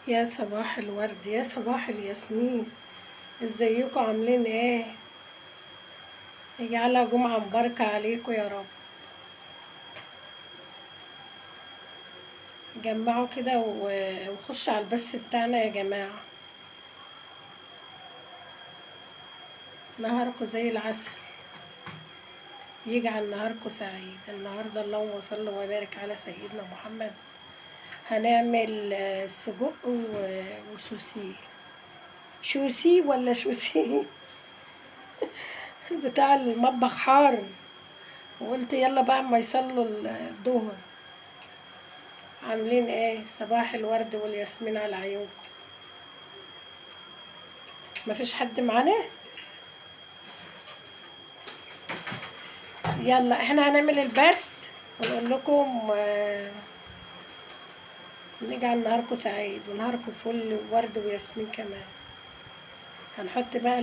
يا صباح الورد، يا صباح الياسمين. ازيكم عاملين ايه؟ يجعلها جمعة مباركة عليكم يا رب. جمعوا كده وخشوا على البث بتاعنا يا جماعة. نهاركم زي العسل، يجعل نهاركم سعيد. النهاردة اللهم صل وبارك على سيدنا محمد. هنعمل سجق وسوسي. شوسي ولا شوسي؟ بتاع المطبخ حار، وقلت يلا بقى اما يصلوا الظهر. عاملين ايه؟ صباح الورد والياسمين على عيونكم. مفيش حد معانا؟ يلا احنا هنعمل البث ونقول لكم نجعل نهاركم سعيد ونهاركم فل وورد وياسمين كمان. هنحط بقى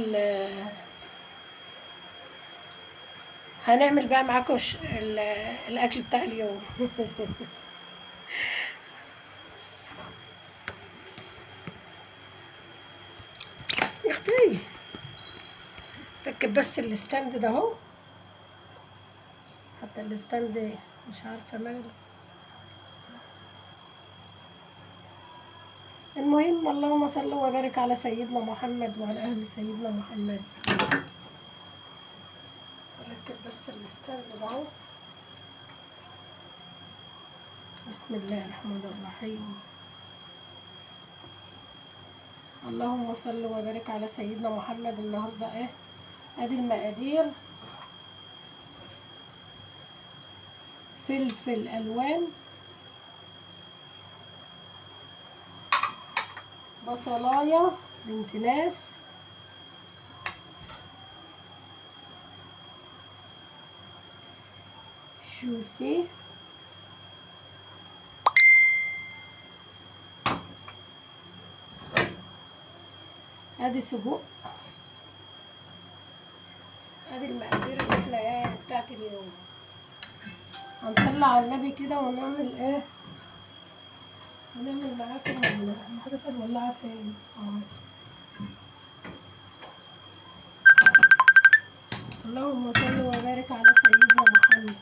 هنعمل بقى معاكم الاكل بتاع اليوم. يا اختي ركب بس الستاند ده اهو، حتى الستاند مش عارفه ماله. المهم اللهم صل وبارك على سيدنا محمد وعلى اهل سيدنا محمد. ركب بس الستاند ده اهو. بسم الله الرحمن الرحيم. اللهم صل وبارك على سيدنا محمد. النهارده ايه؟ ادي المقادير: فلفل الوان، بصلايه بنت ناس، شوسي، ادي سجق. ادي المقادير اللي احنا ايه بتاعت اليوم. هنصلي على النبي كده ونعمل ايه، ونعمل معاكم حاجة الولاعة فين. اللهم صل وبارك على سيدنا محمد.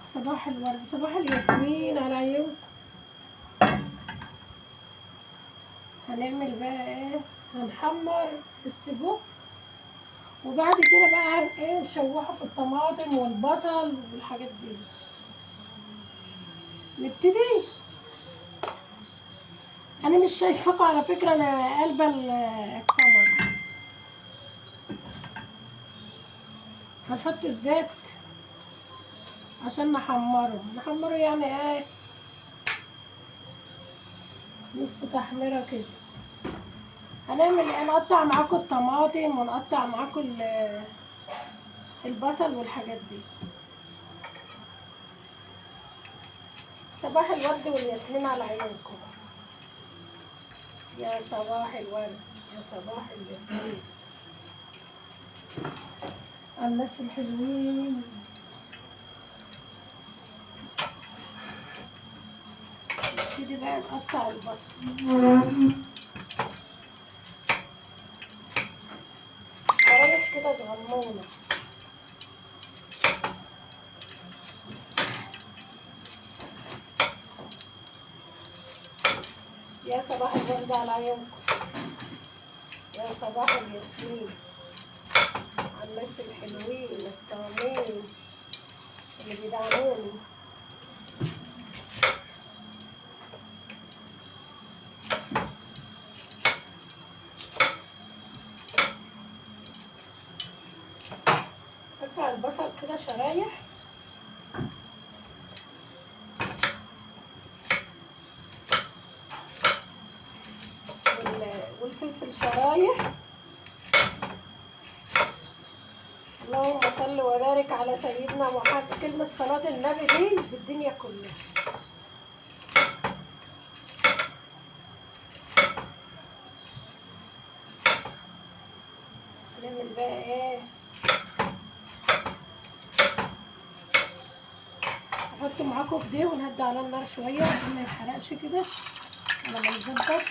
صباح الورد، صباح الياسمين على عيونكم. هنعمل بقى ايه؟ هنحمر السجق، وبعد كده بقى ايه نشوحه في الطماطم والبصل والحاجات دي. نبتدي. انا مش شايفاكم على فكره، انا قلبه الكاميرا. هنحط الزيت عشان نحمره يعني ايه، نص تحميره كده. هنعمل ايه؟ نقطع معاكم الطماطم ونقطع معاكم البصل والحاجات دي. صباح الورد والياسمين على عيونكم. يا صباح الورد، يا صباح الياسمين على الناس الحلوين. نبتدي بقى نقطع البصل. شرايح كده صغنونه. يا صباح الورد على عيونكم، يا صباح الياسمين على الناس الحلوين الطعمين اللي بيدعموني. قطع البصل كده شرايح، والفلفل شرايح. اللهم صل وبارك على سيدنا محمد. كلمة صلاة النبي دي بالدنيا كلها. نعمل بقى ايه؟ احط معاكم في دي، ونهدي على النار شويه عشان ما يتحرقش كده على ما نظبط.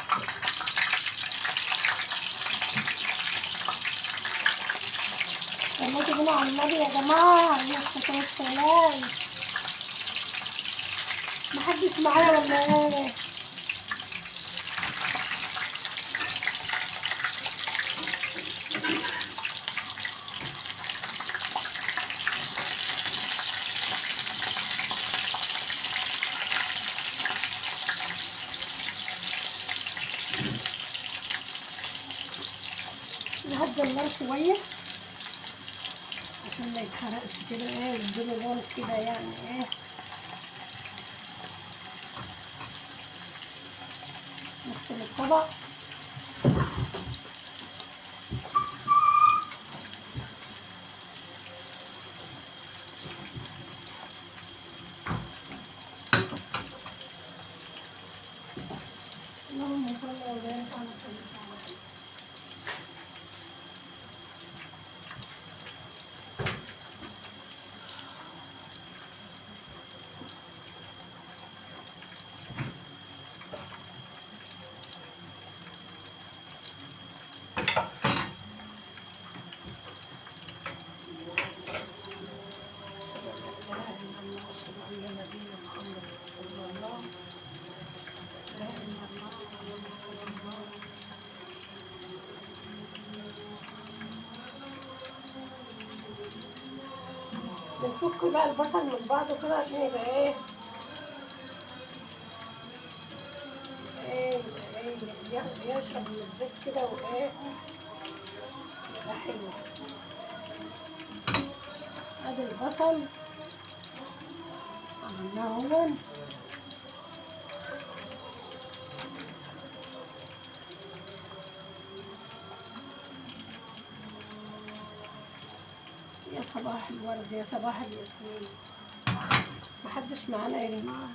صلوا كده على النبي يا جماعه، عليه الصلاه والسلام. محدش معايا ولا ايه؟ نهدي النار شويه عشان ما يتحرقش كده، ايه يديله لون كده يعني ايه. نغسل الطبق. اللهم صل وبارك على سيدنا محمد. بنفك بقى البصل من بعضه كده عشان يبقى ايه، يشرب من الزيت كده وايه، يبقى حلو. ادي البصل عملناه اهو. يا صباح الورد، يا صباح الياسمين. محدش معانا يا جماعه.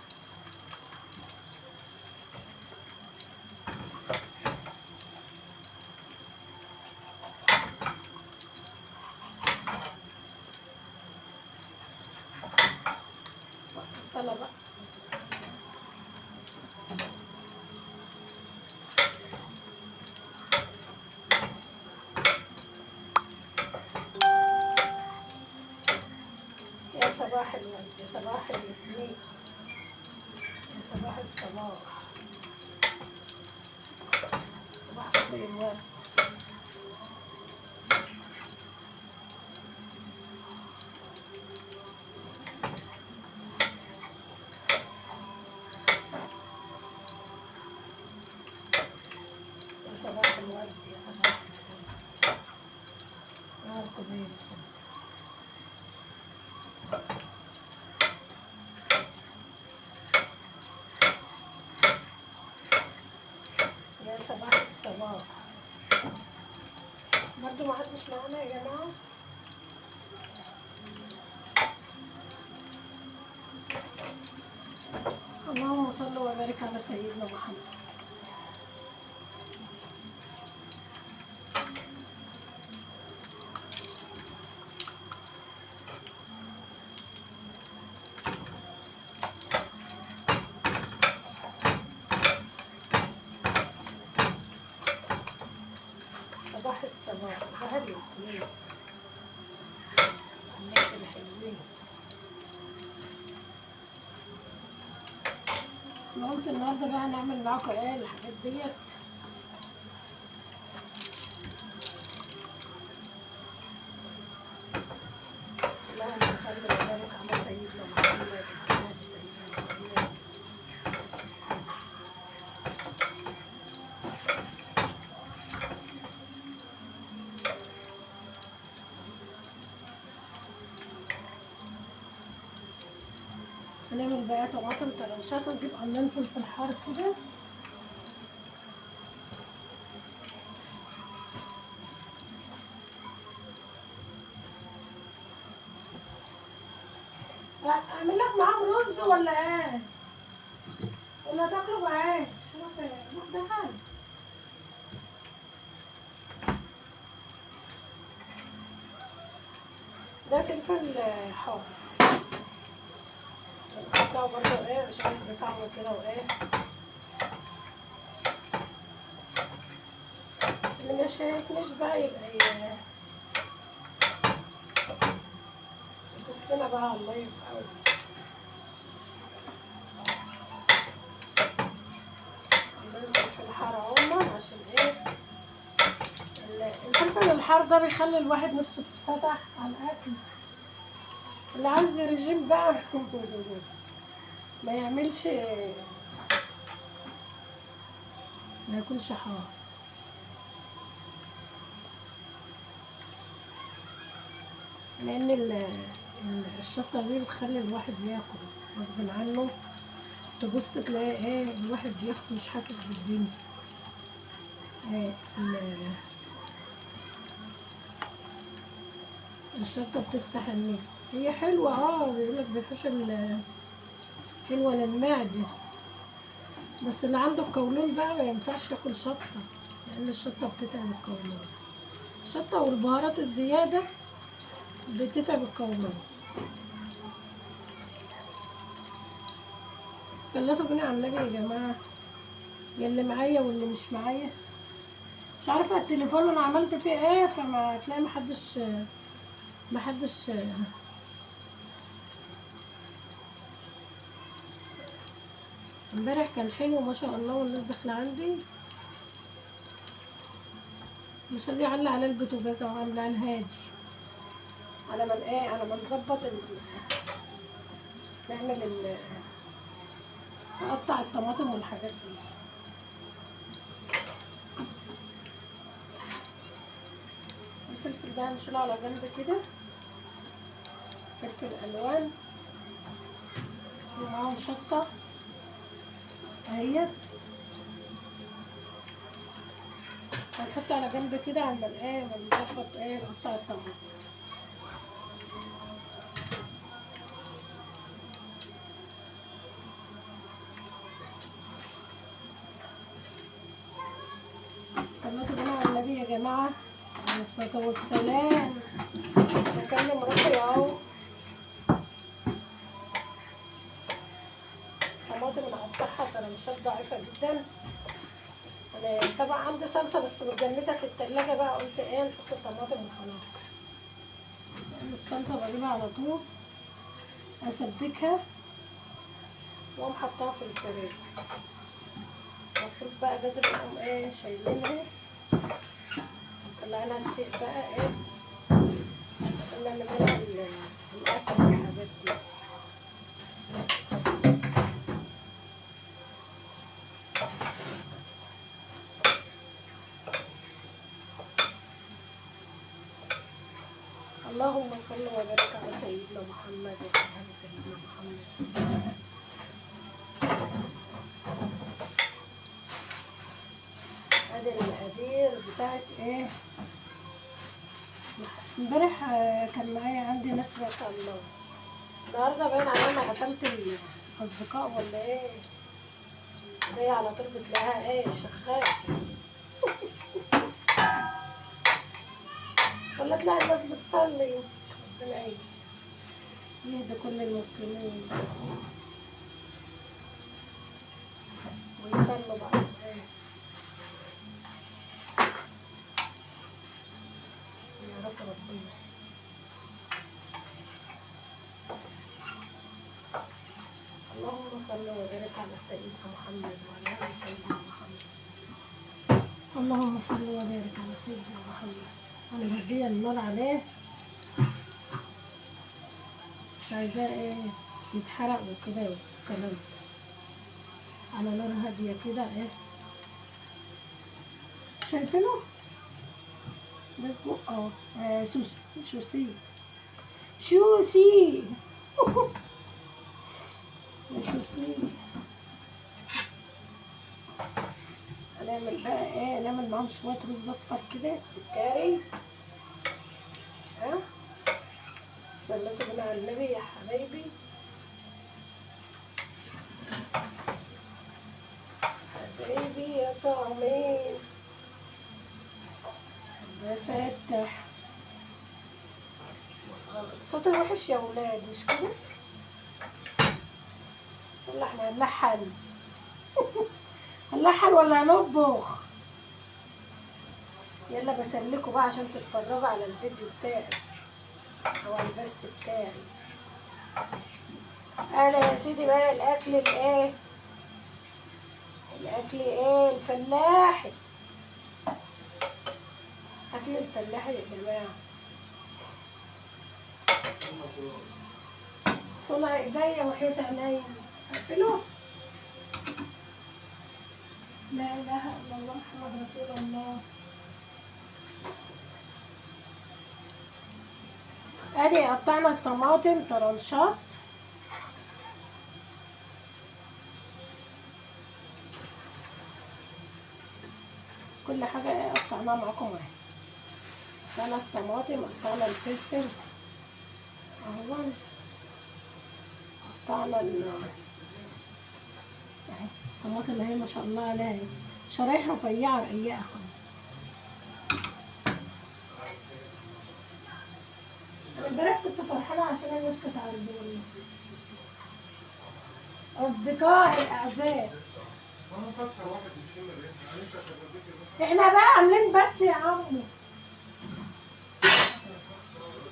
الصلاة بقى. يا صباح الورد، يا صباح الياسمين، يا صباح الصباح، صباح كل الورد. يا صباح الورد، يا صباح الفل. نهاركم زي الفل. يا صباح الصباح. برضو محدش معانا يا جماعة. اللهم صل وبارك على سيدنا محمد. صباح الصباح، صباح الياسمين، الناس الحلوين. انا قلت النهارده بقى هنعمل معاكم ايه الحاجات ديت. اللهم صل وبارك على سيدنا محمد وعلى آل سيدنا محمد. هنعمل بقى طماطم طرنشات ونجيب قرنين فلفل حار كده. اعمل لك معاهم رز ولا ايه؟ ولا تاكلوا معاه؟ شوف روح دخل. ده فلفل حار. بتاعه برضه ايه عشان بتاعه كده وايه. اللي مش شايفنيش بقى يبقى يبص بقى على الله يبقى في الحار عموما عشان ايه الفلفل الحار ده بيخلي الواحد نفسه تتفتح على الاكل. اللي عايز رجيم بقى ما يعملش، ما ياكلش حار. لان الشطه دي بتخلي الواحد ياكل غصب عنه. تبص تلاقي ايه الواحد ياكل مش حاسس بالدنيا. ايه الشطه بتفتح النفس. هي حلوه بيقولك بيحوش حلوه للمعده. بس اللي عنده القولون بقى ما ينفعش ياكل شطه، لان الشطه بتتعب القولون. الشطه والبهارات الزياده بتتعب القولون. صلاتوا بينا على النبي يا جماعه، يلي معايا واللي مش معايا. مش عارفه التليفون انا عملت فيه ايه، فما تلاقي محدش امبارح كان حلو ما شاء الله، والناس داخله عندي مش راضي يعلي على البوتاجاز وعامله الهادي على ما على ما نظبط نعمل نقطع الطماطم والحاجات دي. الفلفل ده هنشيله على جنب كده، فلفل الوان ومعاهم شطه اهيت، هنحط على جنب كده على ما نظبط نقطع الطماطم. صلاتوا بينا على النبي يا جماعه عليه الصلاه والسلام. بكلم روحي اهو. طماطم انا هقطعها طرنشات ضعيفه جدا. انا طبعا عندي صلصه بس متجمده في التلاجة بقى، قلت نحط الطماطم وخلاص. لان الصلصه بجيبها على طول اسبكها واقوم حطاها في الفريزر. المفروض بقى بدري نقوم شايلينها طلعنا نسيق بقى نعمل منها الاكل والحاجات دي. اللهم صل وبارك على سيدنا محمد وعلى سيدنا محمد. ادي المقادير بتاعت امبارح كان معايا عندي ناس ما شاء الله. النهارده باين عليا انا قتلت الاصدقاء ولا جاي على طول بتلاقيها شغال ولا تلاقي الناس بتصلي. ربنا يهدي كل المسلمين ويصلوا بقى. يا رب ربنا. اللهم صل وبارك على سيدنا محمد وعلى ال سيدنا محمد. اللهم صل وبارك على سيدنا محمد. انا مهديه النار عليه مش عايزاه يتحرق وكده والكلام على نار هاديه كده شايفينه بس بقى شوسي شوسي هنعمل بقى نعمل معاهم شويه رز اصفر كده بالكاري. صليتوا بينا على النبي يا حبايبي. حبايبي يا طعمين بفتح صوت وحش يا ولاد مش كده. يلا احنا هنلحن. هنلحن ولا هنطبخ؟ يلا بسلكوا بقى عشان تتفرجوا على الفيديو بتاعي او على البث بتاعي. انا يا سيدي بقى الاكل الايه، الاكل ايه الفلاحي، اكل الفلاحي يا جماعه. صنع ايديا وحياة عينيا. قفلوه. لا اله الا الله محمد رسول الله. ادي قطعنا الطماطم طرنشات. كل حاجه ايه قطعناها معاكم اهي. قطعنا الطماطم، قطعنا الفلفل اهو، قطعنا اهي الطماطم اهي ما شاء الله عليها، شرايح رفيعه رقيقه خالص. انا امبارح كنت فرحانه عشان الناس كانت عندي اصدقائي الاعزاء. احنا بقى عاملين بس يا عمو،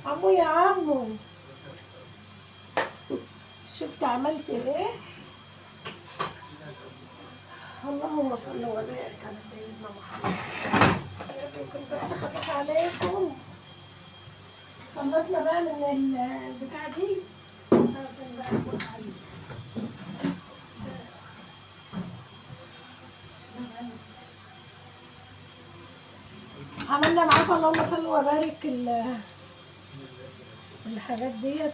عمو يا عمو، شفت عملت ايه؟ اللهم صل وبارك على سيدنا محمد. يا رب يكون بس خفيف عليكم. خلصنا بقى من البتاع دي. عملنا معاكم اللهم صل وبارك الحاجات ديت.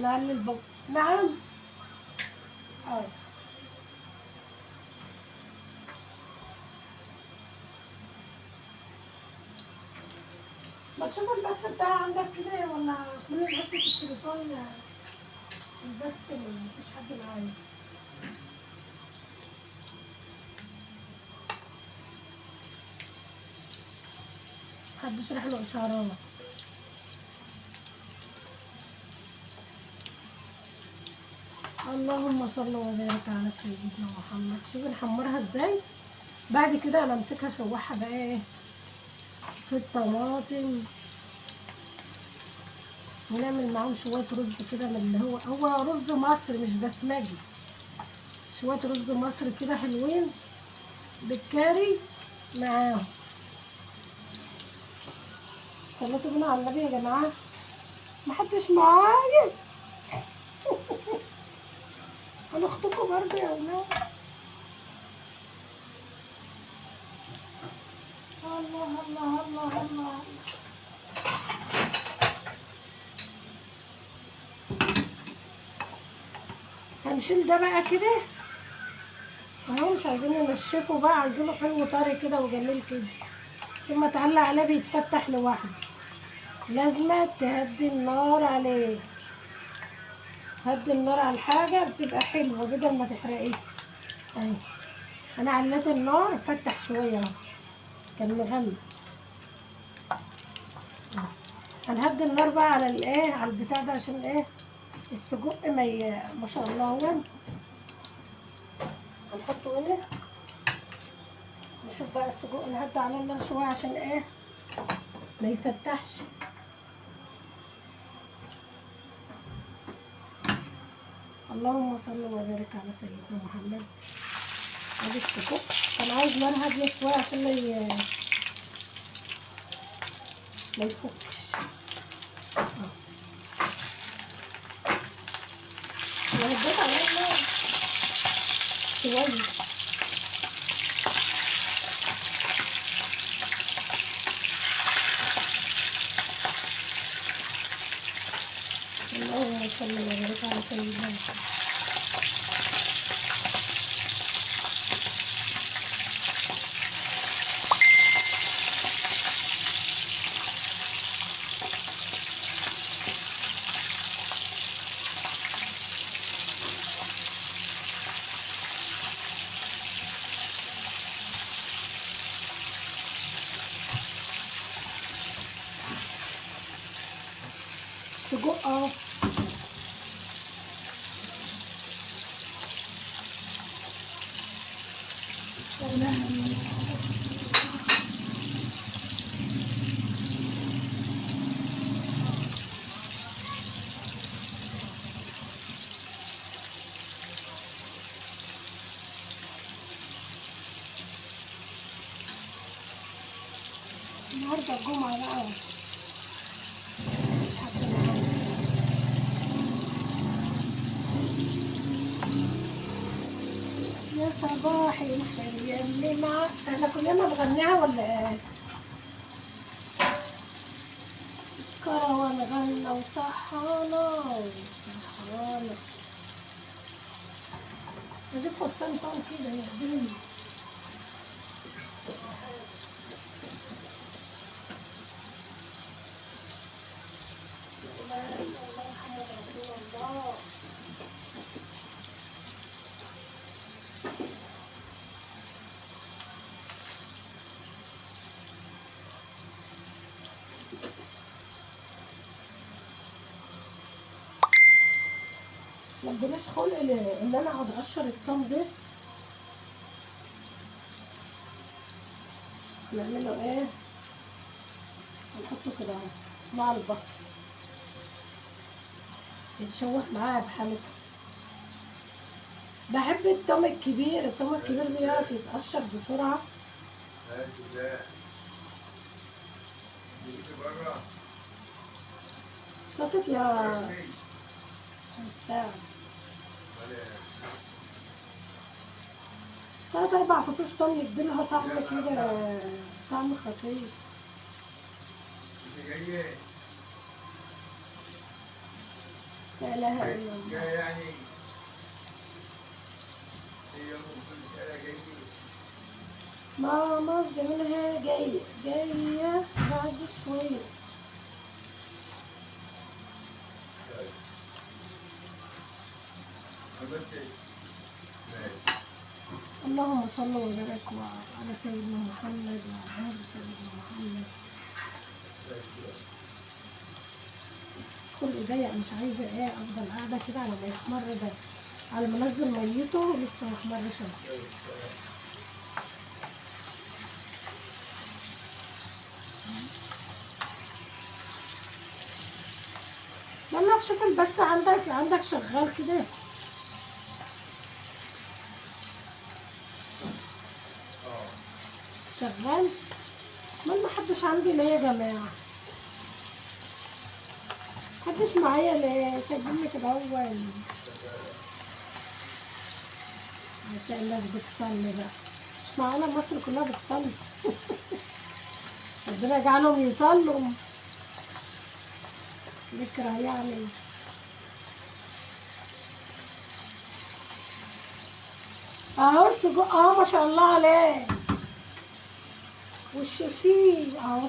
نعلي البق. نعم. اه ما تشوف البث بتاع عندك كده ولا كل الوقت في التليفون البث مفيش حد معايا. محدش راح له اشعارات. اللهم صل وبارك على سيدنا محمد. شوف نحمرها ازاي. بعد كده انا امسكها اشوحها بقى ايه في الطماطم، ونعمل معاهم شويه رز كده من اللي هو رز مصر مش بسمجي، شويه رز مصر كده حلوين بالكاري معاهم. صليتوا بينا على النبي يا جماعه. محدش معايا. انا اختكم برضه يا ولاد. الله الله الله الله. هنشيل ده بقى كده اهو، مش عايزين ننشفه بقى، عايزينه حلو طري كده وجميل كده عشان ما تعلق عليه بيتفتح لوحده. لازم تهدي النار عليه. هدي النار على الحاجة بتبقى حلوة بدل ما تحرقيه. اهي انا عليت النار فتح شوية اهو، كان مغمق. هنهدي النار بقى على الايه، على البتاع ده عشان ايه السجق ما شاء الله هو هنحطه هنا. نشوف بقى السجق نهدي على النار شوية عشان ايه ما يفتحش. اللهم صل وبارك على سيدنا محمد. ادي السجق كان عايز نار هادية شوية عشان ما يفكش. انا هديت عليه النار شوية. اللهم صل وبارك على سيدنا محمد. السجق اهو. النهارده الجمعة بقى مش حد معانا. يا صباح الخير يا اللي مع احنا كلنا نغنيها ولا ايه؟ كروان غنى وصحانا وصحانا. اجيب فستان طول كده يا دنيا. لا اله الا الله محمد رسول الله. ما عندناش خلق ان انا اقعد اقشر الطم ده. نعمله ايه؟ نحطه كده اهو مع البصل يتشوح معاها بحالته. بحب الطم الكبير، الطم الكبير بيعرف يتقشر بسرعة. صوتك يا مساعد. 3 4 فصوص توم يديلها طعم كده، طعم خطير. لا اله الا الله. ماما زمانها جاية بعد شوية. اللهم صل وبارك على سيدنا محمد وعلى آل سيدنا محمد. خلقي ضيق مش عايزة ايه افضل قاعدة كده على ما يحمر ده، على ما انزل ميته لسه محمرش اهو. والله شوف بس عندك شغال كده. شغال. ما حدش عندي ليه يا جماعة؟ محدش معايا ليه؟ سايبيني كده اول. هتلاقي الناس بتصلي بقى. مش معانا مصر كلها بتصلي. ربنا يجعلهم يصلوا. بكره يعني. اهو السجق اهو ما شاء الله عليه. والشيفيه اهو.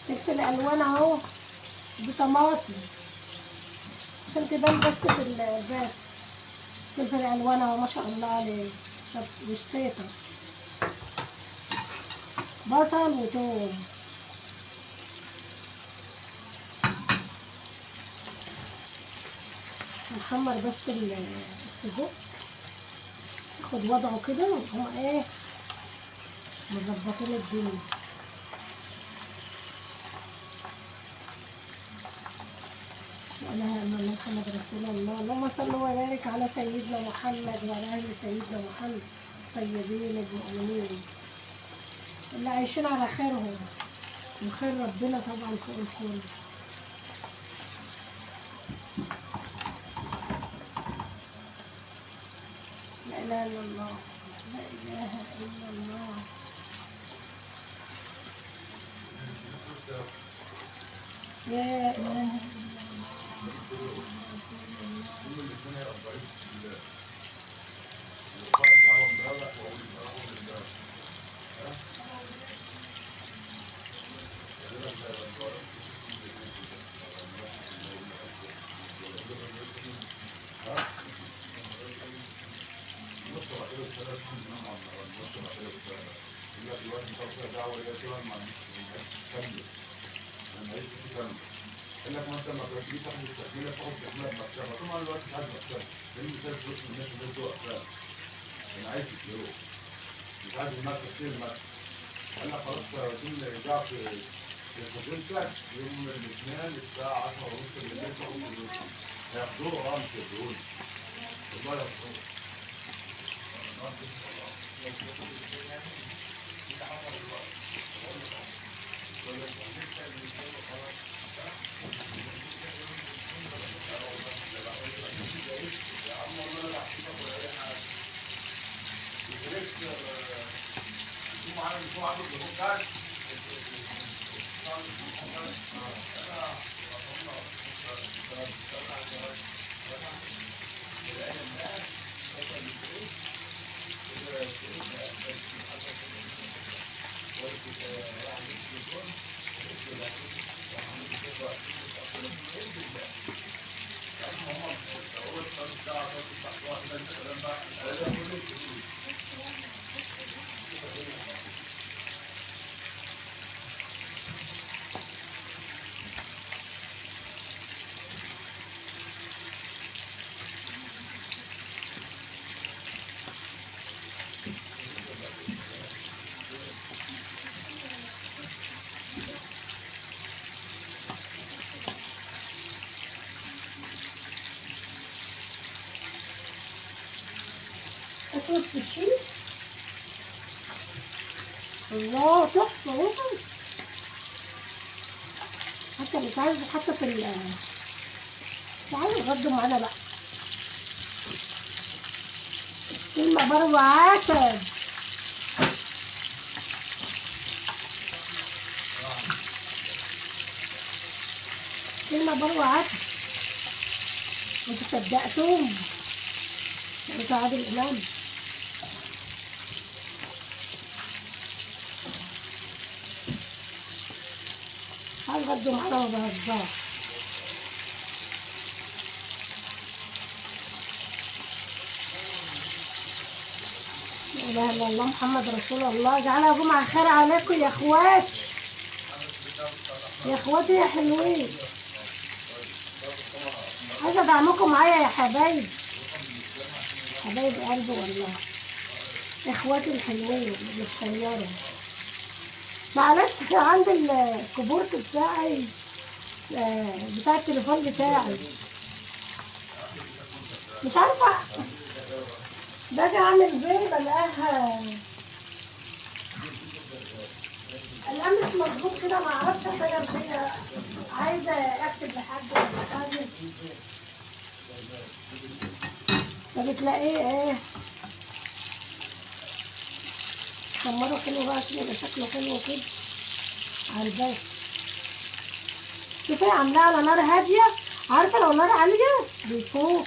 فلفل الوان اهو بطماطم عشان تبان بس في الباس. فلفل الوان اهو ما شاء الله عليه. وشطيطه بصل وثوم. نحمر بس السجق ياخد وضعه كده ونقوم ايه مظبطين الدنيا. لا اله الا الله محمد رسول الله. اللهم صل وبارك على سيدنا محمد وعلى اهل سيدنا محمد الطيبين المؤمنين اللي عايشين على خيرهم وخير ربنا طبعا فوق الكل. لا اله الا الله. لا اله الا الله. يا اله لك الوقت انت واخد دعوه ولا كده ما كمل. انا عايز تكمل. قال لك مثلا ما تجيش تاخد التكمله تاخد التكمله بمكتبها، طبعا الوقت مش عايز مكتبها، لان مش عايز فلوس من الناس اللي انتوا اقفال. انا عايز الفلوس مش عايز المكتب فين المكتب. قال لك خلاص عايزين نرجع في فضيلتك يوم الاثنين الساعه 10:30 بالليل تاخد فلوس. هياخدوه مش ياخدوه. والله ياخدوه. اسود في الشيء. الله تحفة وصل. حتى مش عايز حتى في تعالوا اتغدوا معانا بقى. كلمة برضه عسل. كلمة برضه عسل. انتوا صدقتوهم بتاع عادل امام. هنغدوا معانا ما بهزرش. لا اله الا الله محمد رسول الله. اجعلها جمعة خير عليكم يا اخوات، يا اخواتي يا حلوين. عايزة ادعمكم معايا يا حبايب، حبايب قلبي والله، اخواتي الحلوين اللي بالسيارة. معلش عند الكيبورد بتاعي بتاع التليفون بتاعي مش عارفة باجي اعمل بيه بلاقيها الان مش مظبوط كده، معرفش اشيل فيها. عايزة اكتب لحد ولا حاجة فبتلاقيه ايه حمره حلو بقى كده، يبقى شكله حلو كده على الباب. شوفي عاملاه على نار هادية، عارفة لو نار عالية بيفوق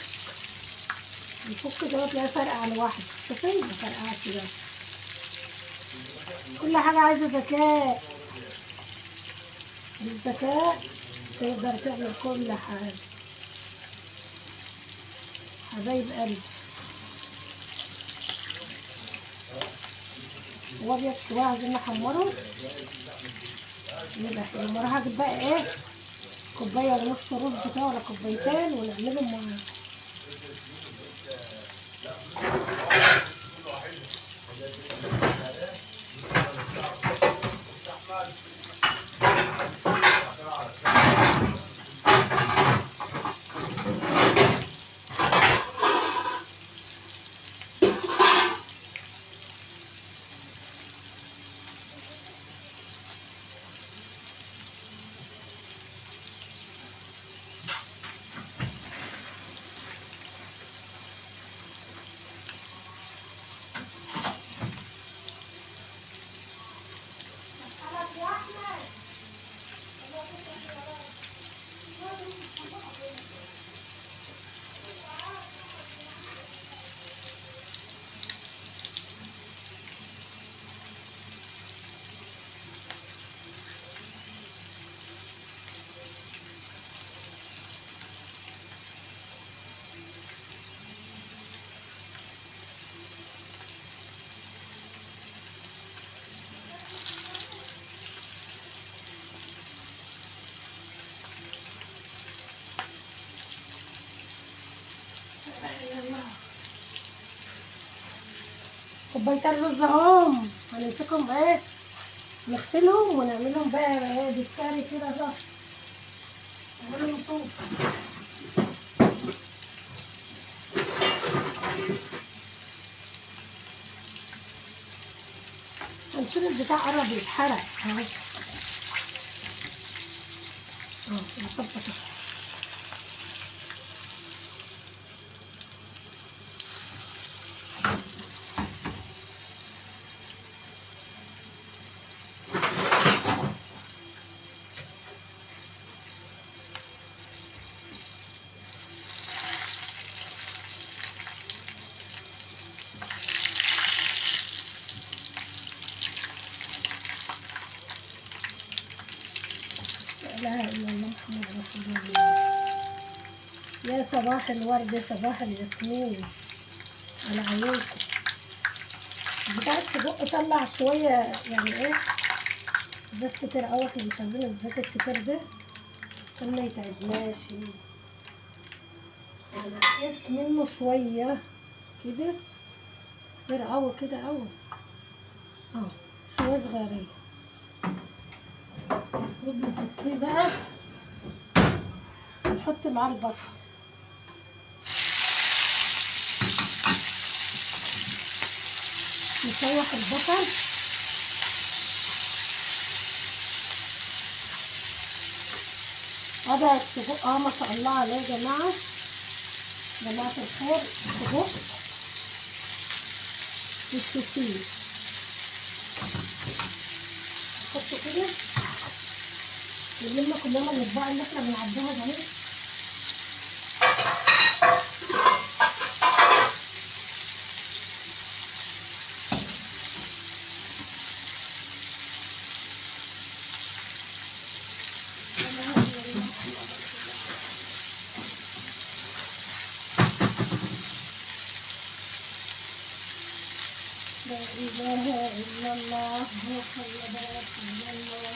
كده تلاقيه فرقع لوحده. شوفي ما فرقعش ده. كل حاجة عايزة ذكاء، بالذكاء تقدر تعمل كل حاجة حبايب قلبي. هو ابيض شوية عايزين نحمره يبقى حلو. المرة هجيب بقى ايه كوباية ونص رز بتاعه ولا كوبايتين ونقلبهم معاه. يا احمد كوبايتين رز اهم، هنمسكهم ايه، نغسلهم ونعملهم بقى ايه بالكاري كده ده، نعملهم صوص. هنشيل البتاع قرب يتحرق اهو. نظبط. لا اله الا الله محمد رسول الله. يا صباح الورد، صباح الياسمين على عيونكم. بتاع السجق طلع شويه يعني ايه زيت كتير قوي، احنا مش عايزين الزيت الكتير ده عشان ما يتعبناش. يعني نقص منه شويه كده، كتير قوي كده قوي، شويه صغيرين. المفروض نصفيه بقى، نحط معاه البصل. نشوح البصل هذا السجق. ما شاء الله عليه يا جماعه، جماعه الخير. السجق والسوسيس نحطه كده، نلم كلنا الاطباق اللي احنا بنعديها دي. لا اله الا الله محمد رسول الله.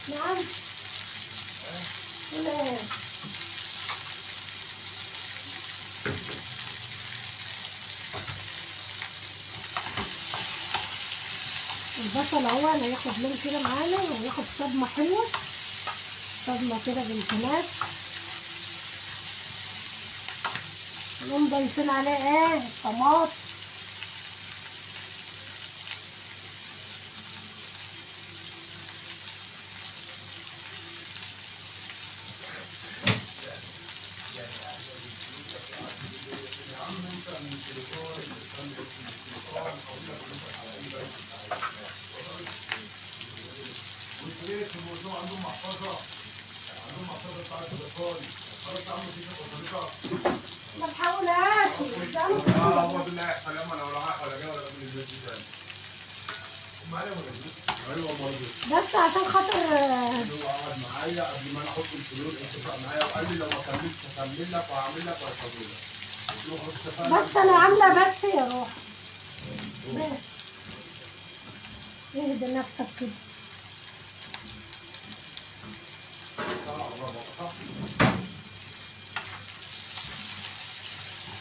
نعم. ولا البصل اهو هياخد لون كده معانا، وهياخد صدمه حلوه، صدمه كده بالجنات. نقوم ضايفين عليه ايه الطماطم. في الموضوع عندهم محفظه بتاعت البطاري. خلاص عملوا فيها بطاريقه. ما تحاولهاش هو بالله يحصل يوم انا ولا رايح ولا جاي ولا من البيت تاني. هم عليهم ولا البيت؟ ايوه برضه. بس عشان خاطر هو قعد معايا قبل ما انا احط الفلوس، اتفق معايا وقال لي لو ما كملتش هكمل لك وهعمل لك وهسوي لك. قلت له خلاص اتفقنا. بس انا عامله بس يا روح. بس اهدى نفسك كده.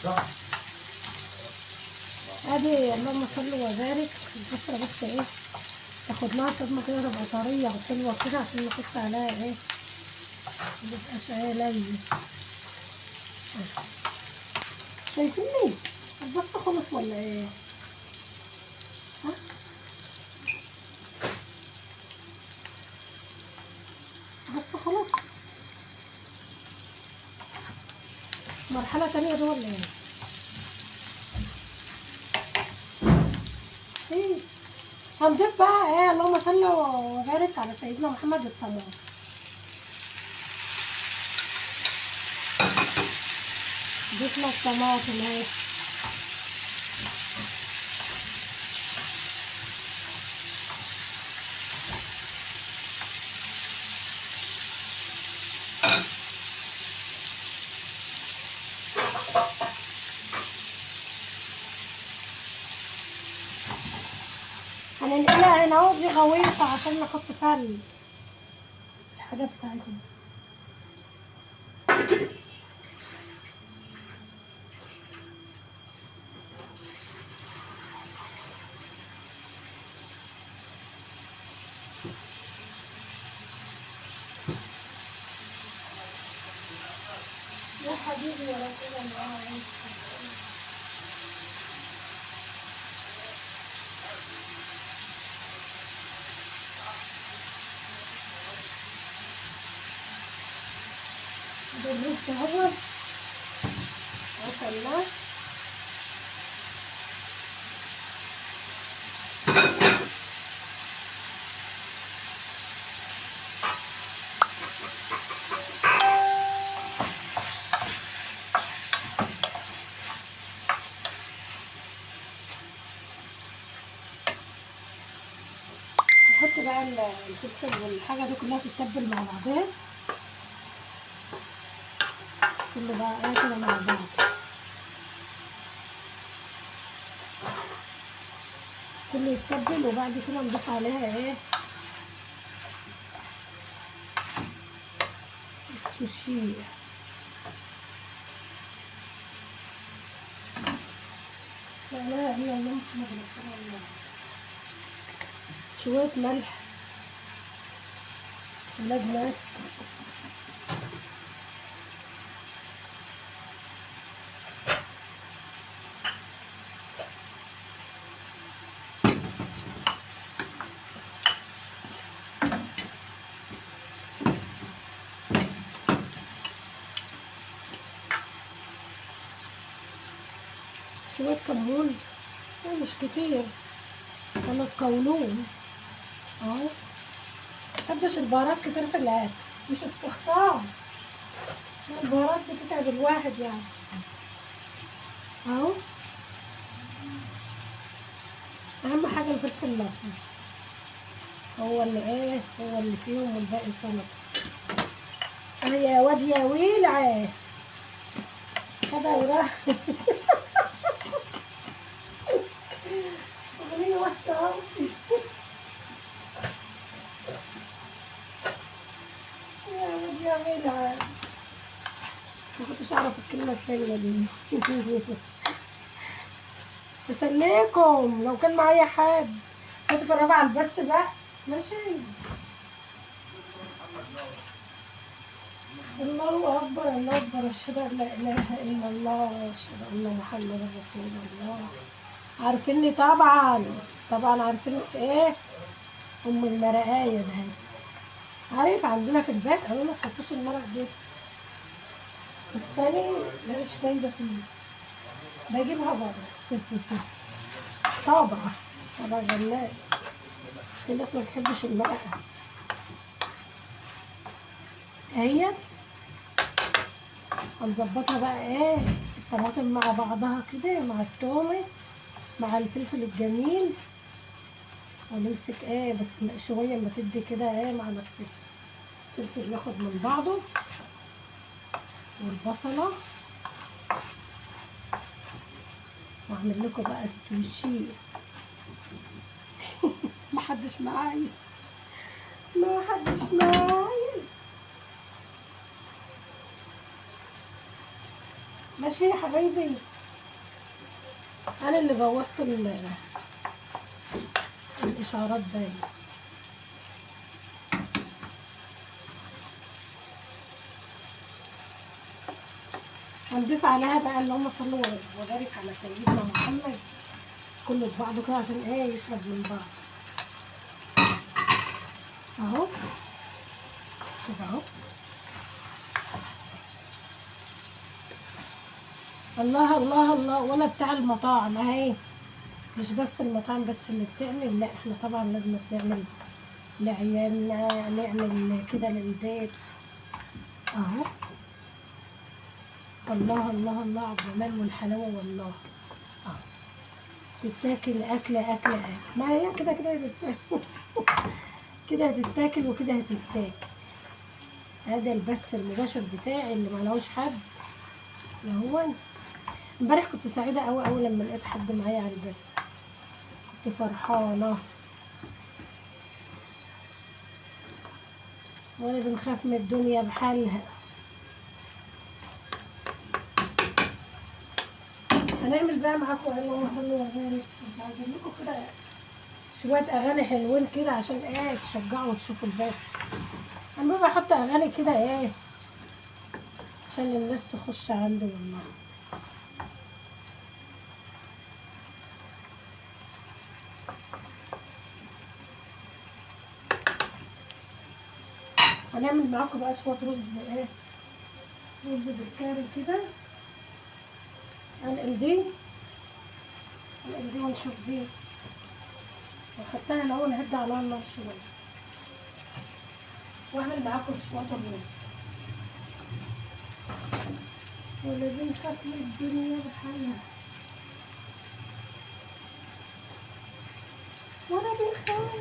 صح. ادي اللهم صل وبارك. البصره بس ايه تاخد لها صدمه كده، تبقى طريه وحلوه كده عشان نحط عليها ايه متبقاش ايه لين. شايفيني البصه خلص ولا ايه؟ ها بس خلاص. مرحله تانية دي ولا ايه؟ ايه هنضيف بقى ايه اللهم صل وبارك على سيدنا محمد الطماطم. ضفنا الطماطم اهي. هننقلها هنا اهو، دي غويطة عشان نحط فيها الحاجات بتاعتنا. يا حبيبي يا رسول الله. بالرز اهو وصلنا. نحط بقى الفلفل والحاجة دي كلها تتبل مع بعضها، كله بقى كده مع بعض، كله يتبل. وبعد كده نضيف عليها ايه، السوشي. لا لا هي ممكن شوية ملح، ولاد ناس. شوية كمون، مش كتير، 3 كولون اهو. مبحبش البهارات كتير في الاكل، مش استخسار، البهارات بتتعب الواحد يعني اهو. اهم حاجه الفلفل الاسمر، هو اللي ايه، هو اللي فيهم، والباقي سلطه. يا واد يا ويلعه كده وراح. اغنيه وحشه اهو. يا واد يا ويلعه، ما كنتش اعرف الكلمه الحلوه دي. بسليكم لو كان معايا حد هتتفرجوا على البث بقى، ماشي. الله اكبر الله اكبر، اشهد ان لا اله الا الله واشهد ان محمدا رسول الله. عارفيني طبعا، طبعا عارفين في ايه، ام المرقايه ده، عارف عندنا في البيت قالوا ما تحطوش المرق دي، بس انا ماليش فايده فيه، بجيبها بره. طبعا طبعا غلاء، في ناس ما بتحبش المرقه. هي هنظبطها بقى ايه، الطماطم مع بعضها كده مع التومه مع الفلفل الجميل، ونمسك ايه بس شويه ما تدي كده ايه مع نفسها، الفلفل ياخد من بعضه والبصله، واعمل لكم بقى استوشي. محدش معايا، محدش معايا، ماشي يا حبايبي. انا اللي بوظت الاشعارات باين. هنضيف عليها بقى اللهم صل وبارك على سيدنا محمد، كله في بعضه كده عشان ايه يشرب من بعض اهو كده اهو. الله الله الله، ولا بتاع المطاعم اهي، مش بس المطاعم بس اللي بتعمل، لا احنا طبعا لازم نعمل لعيالنا، نعمل كده للبيت اهو. الله الله الله على الجمال والحلاوه والله اهو. تتاكل اكله اكله اكل، ما هي كده كده هتتاكل. كده هتتاكل وكده هتتاكل. هذا البث المباشر بتاعي اللي ملهوش حد، هو امبارح كنت سعيده قوي قوي لما لقيت حد معايا على البث، كنت فرحانه. ولا بنخاف من الدنيا بحالها. هنعمل بقى معاكم اللهم صل وبارك، هجيب لكم كده شويه اغاني حلوين كده عشان ايه تشجعوا وتشوفوا البث. انا بقى بحط اغاني كده ايه عشان الناس تخش عندي والله. هنعمل معاكم بقى شويه رز ايه، رز بالكاري كده. هنقل دي ونشوف دي وحطها الاول، نهدي على النار شويه واعمل معاكم شويه الرز. ولا بنخاف من الدنيا بحالها، ولا بنخاف.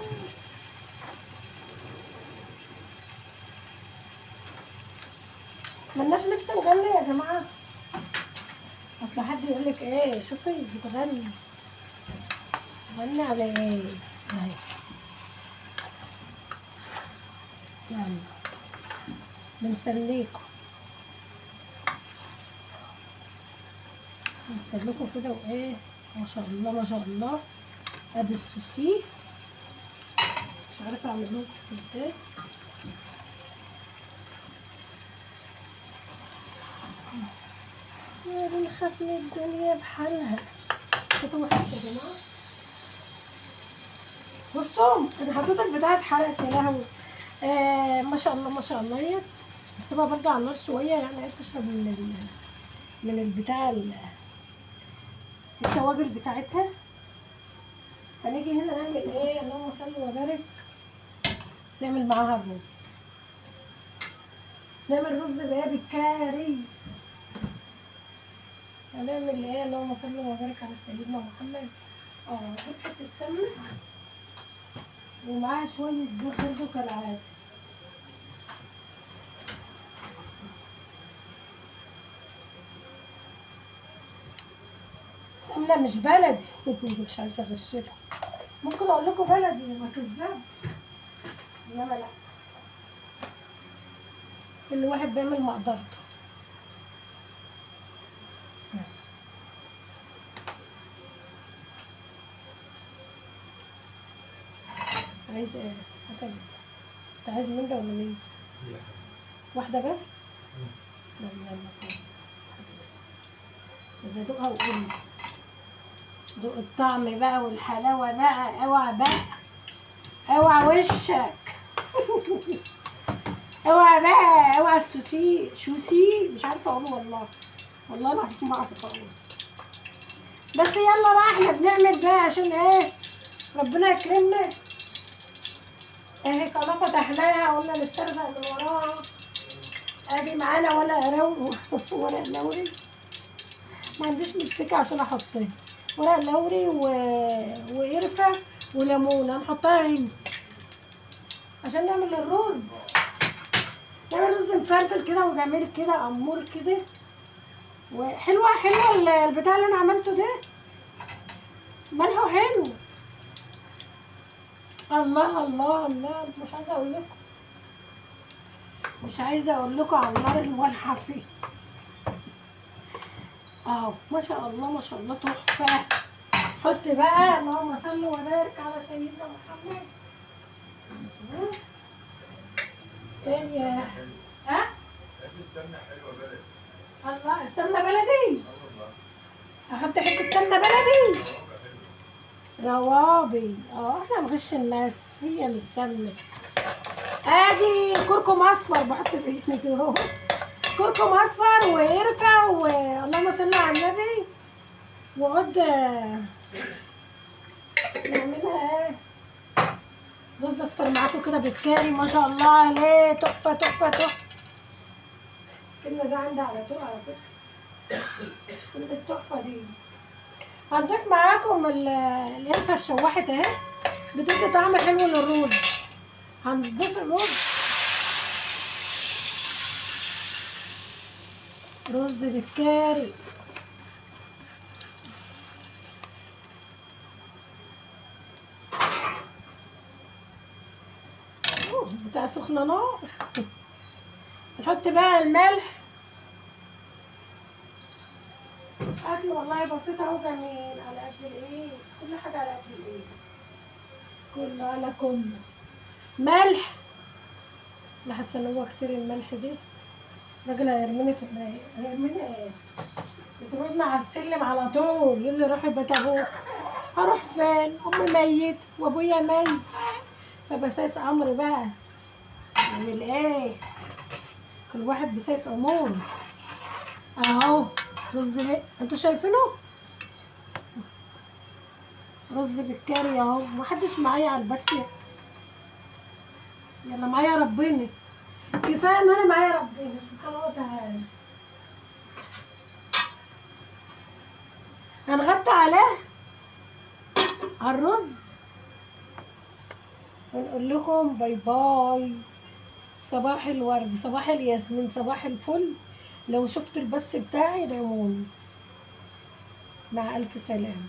ملناش نفس نغني يا جماعه؟ اصل حد يقول لك ايه شوفي بتغني، غني على ايه؟ اهي يلا بنسليكم كده وايه. ما شاء الله ما شاء الله. ادي السوسي، مش عارفه اعمل لكم ازاي. ما بنخاف من الدنيا بحالها. كده وحش يا جماعه. بصوا انا حطيت البتاعه اتحرقت يا لهوي. ما شاء الله ما شاء الله. هي بسيبها برضه على النار شويه يعني هي بتشرب من البتاع التوابل بتاعتها. هنيجي هنا نعمل ايه اللهم صل وبارك، نعمل معاها الرز. نعمل رز بقى بالكاري. هنعمل ايه اللهم صل وبارك على سيدنا محمد. نجيب حته سمنه ومعاها شويه زيت برضه كالعاده. سمنه مش بلدي مش عايزه اغشكم، ممكن اقول لكم بلدي ما كذاب، انما لا، كل واحد بيعمل مقدرته. عايز ايه؟ انت عايز من ده ولا مين؟ واحده بس؟ لا يلا واحده بس. دوقها وقولي، دوق الطعم بقى والحلاوه بقى. اوعى بقى، اوعى وشك اوعى بقى، اوعى شوسي مش عارفه اقوله والله، والله العظيم ما عارفه اقوله. بس يلا بقى احنا بنعمل بقى عشان ايه ربنا يكرمنا. اهي قناه فتحناها قلنا نسترزق من وراها. ادي معانا ورق لوري، ما عنديش مستكه عشان احطها. ورق لوري وقرفه وليمون هنحطها هنا عشان نعمل الرز. نعمل رز مفلفل كده وجميل كده امور كده وحلوه. حلوه البتاع اللي انا عملته ده، ملحه حلو. الله الله الله، مش عايزه اقول لكم على النار المولعه فيه. اهو ما شاء الله ما شاء الله تحفه. حط بقى اللهم صل وبارك على سيدنا محمد. فين يا ها؟ السمنه حلوه بلدي. الله السمنه بلدي. احط حته سمنه بلدي روابي. احنا نغش الناس، هي مش سمنه. ادي كركم اصفر بحط بايدي كده، كركم اصفر وقرفه اللهم صل على النبي. وعد نعملها ايه رز اصفر معاكم كده بالكاري. ما شاء الله عليه تحفه تحفه تحفه. الكلمه دي عندي على طول على فكره، كلمه التحفه دي. هنضيف معاكم القرفه الشوحت اهي، بتدي طعم حلو للرز. هنضيف رز بالكاري. بتاع سخنة نار. نحط بقى الملح. اكل والله بسيط اهو جميل على قد الايه، كل حاجة على قد الايه، كله على كله. ملح. انا حاسة ان هو كتير الملح دي. الراجل هيرميني في الماء، هيرميني ايه؟ بتقعدنا على السلم على طول يقول لي روحي بيت ابوك. هروح فين؟ امي ميت وابويا ميت، فبساس امري بقى. اعمل ايه؟ كل واحد بساس امور. اهو رز انتوا شايفينه؟ رز بالكاري اهو، محدش معايا على الباسيه. يلا معايا ربنا، كفايه ان انا معايا ربنا سبحانه وتعالى. هنغطي عليه على الرز ونقول لكم باي باي. صباح الورد، صباح الياسمين، صباح الفل. لو شفتوا البث بتاعي دعموني. مع ألف سلامة.